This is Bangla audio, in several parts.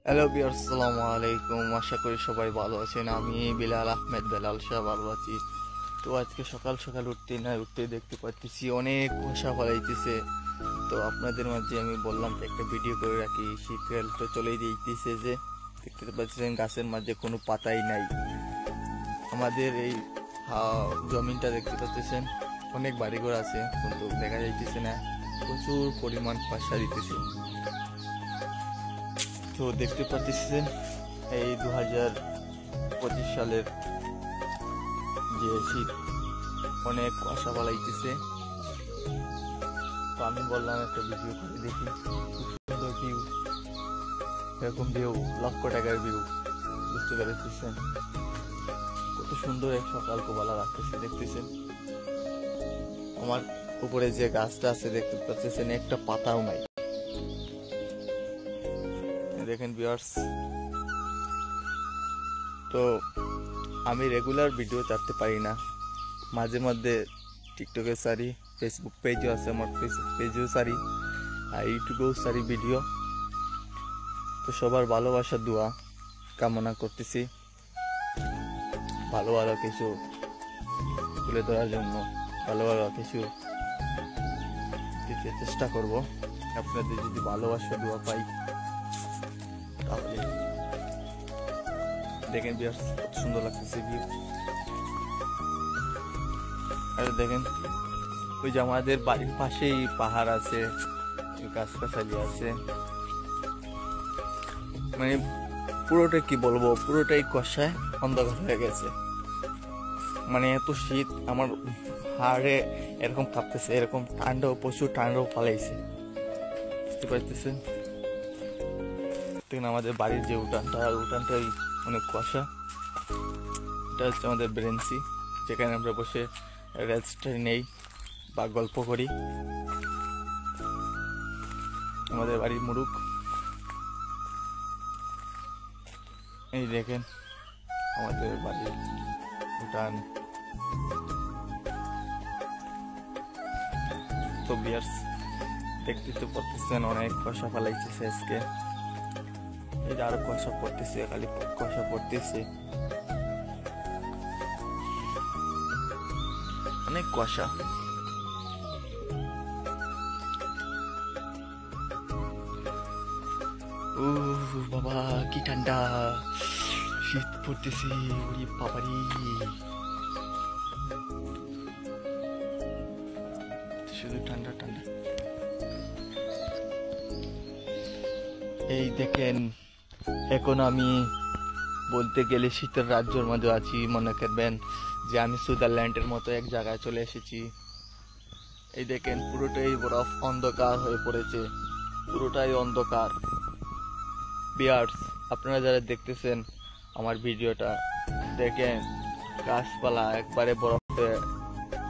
হ্যালো ভিউয়ার্স, আসসালামু আলাইকুম। আশা করি সবাই ভালো আছেন। আমি বিলাল আহমেদ বেলাল শাহ ভালো আছি। তো আজকে সকাল সকাল উঠতে দেখতে পাচ্ছি অনেক কুয়াশা ফলাইতেছে। তো আপনাদের মাঝে আমি বললাম যে একটা ভিডিও করে রাখি। শীতকাল তো চলেই দিতেছে, যে দেখতে পাচ্ছেন গাছের মাঝে কোনো পাতাই নাই। আমাদের এই জমিনটা দেখতে পাচ্ছেন অনেক বাড়িঘর আছে, কিন্তু দেখা যাইতেছে না, প্রচুর পরিমাণ কুয়াশা দিতেছে। তো দেখতে পাচ্ছেন এই 2025 সালের যে শীত, অনেক কুয়াশা পালাইতেছে। তো আমি বললাম একটা ভিডিও করে দেখি। খুব সুন্দর ভিউ, এরকম ভিউ লক্ষ টাকার ভিউ, বুঝতে পেরেছেন কত সুন্দর এক সকাল কোবালা রাখতেছে। দেখতেছেন আমার উপরে যে গাছটা আছে দেখতে পাচ্ছেন, একটা পাতাও নাই। দেখেন ভিউয়ার্স, তো আমি রেগুলার ভিডিও ছাড়তে পারি না, মাঝে মধ্যে টিকটকে সারি, ফেসবুক পেজও আছে আমার, ফেসবুক পেজেও সারি আর ইউটিউবেও সারি ভিডিও। তো সবার ভালোবাসা দোয়া কামনা করতেছি, ভালো ভালো কিছু তুলে ধরার জন্য, ভালো ভালো কিছু দিতে চেষ্টা করব। আপনাদের যদি ভালোবাসা দোয়া পাই তাহলে দেখেন ভিউয়ার্স কত সুন্দর লাগতেছে ভিউ। আর দেখেন ওই যে আমাদের বাড়ির পাশেই পাহাড় আছে, গাছগাছালি আছে, মানে পুরোটাই কি বলবো, পুরোটাই কুয়াশায় অন্ধকার হয়ে গেছে। মানে এত শীত, আমার হাড়ে এরকম কাঁপতেছে, এরকম ঠান্ডাও, প্রচুর ঠান্ডাও পালাইছে, বুঝতে পারতেছেন। দেখেন আমাদের বাড়ির যে উঠানটাই অনেক কুয়াশা। এটা হচ্ছে আমাদের ব্রেঞ্চি, যেখানে আমরা বসে রেস্ট নেই বা গল্প করি। আমাদের বাড়ির মুরুখ, এই দেখেন আমাদের বাড়ির উঠান। তো ভিউয়ার্স দেখতে তো পাচ্ছেন অনেক কুয়াশা ফেলাইতেছে আজকে। এই যে আরো কুয়াশা পড়তেছে, খালি কুয়াশা পড়তেছে, অনেক কুয়াশা। ও বাবা কি ঠান্ডা, শীত পড়তেছে, ওরে বাবারি, শুধু ঠান্ডা ঠান্ডা। এই দেখেন এখন আমি বলতে গেলে শীতের রাজ্যের মধ্যে আছি। মনে করবেন যে আমি সুইজারল্যান্ডের মতো এক জায়গায় চলে এসেছি। এই দেখেন পুরোটাই বরফ, অন্ধকার হয়ে পড়েছে, পুরোটাই অন্ধকার। ভিউয়ার্স আপনারা যারা দেখতেছেন আমার ভিডিওটা, দেখেন গাছপালা একবারে বরফে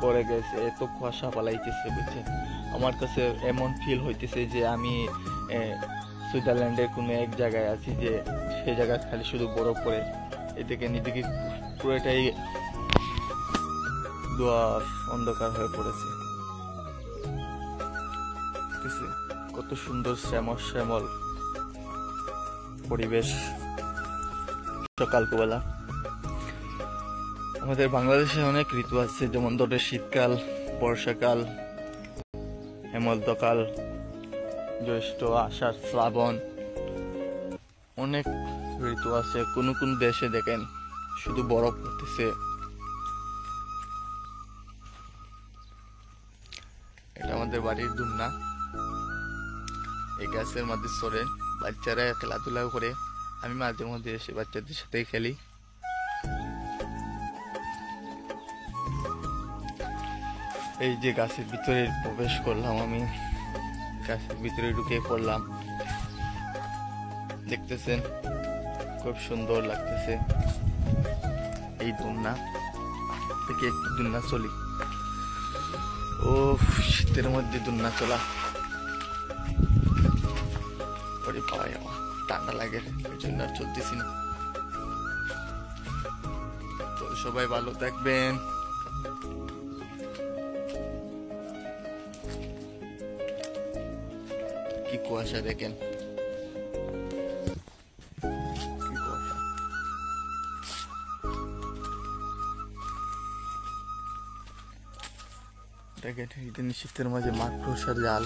পড়ে গেছে, এত কুয়াশা পালাইতেছে, বুঝছেন। আমার কাছে এমন ফিল হইতেছে যে আমি সুইজারল্যান্ডের কোনো এক জায়গায় আছি, যে সে জায়গায় খালি শুধু বরফ পড়ে। এদিকে পুরোটাই দোয়াশ, অন্ধকার হয়ে পড়েছে। কত সুন্দর শ্যামল পরিবেশ সকালবেলা। আমাদের বাংলাদেশে অনেক ঋতু আছে, যেমন ধরে শীতকাল, বর্ষাকাল, হেমন্তকাল, জ্যৈষ্ঠ, আষাঢ়, শ্রাবণ, অনেক ঋতু আছে। কোন কোন দেশে দেখেন শুধু বরফ পড়তেছে। এটা আমাদের বাড়ির দুন্না, এই গাছের মধ্যে চড়ে বাচ্চারা খেলাধুলা করে, আমি মাঝে মধ্যে এসে বাচ্চাদের সাথে খেলি। এই যে গাছের ভিতরে প্রবেশ করলাম, আমি গাছের ভিতরে ঢুকে পড়লাম, দেখতেছেন খুব সুন্দর লাগতেছে। এই দুন্না থেকে একটু দুন্না চলি, ও শীতের মধ্যে দুন্না চলা, ওরে বাবা ঠান্ডা লাগে, ওই জন্য আর চলতেছি না। তো সবাই ভালো থাকবেন। কি কুয়াশা দেখেন। দেখেন এটা শীতের মাঝে মাকড়সার জাল,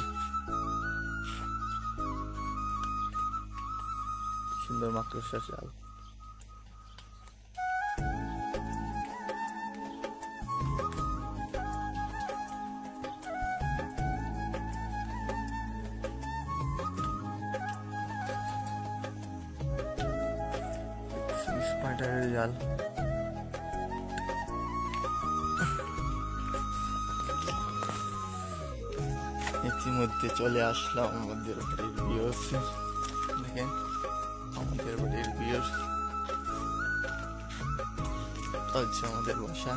সুন্দর মাকড়সার জাল। স্পাইডারের জাল। ইতিমধ্যে চলে আসলাম আমাদের বাড়ির ভিউয়ার্স। দেখেন আমাদের বাড়ির ভিউয়ার্স, হচ্ছে আমাদের বাসা।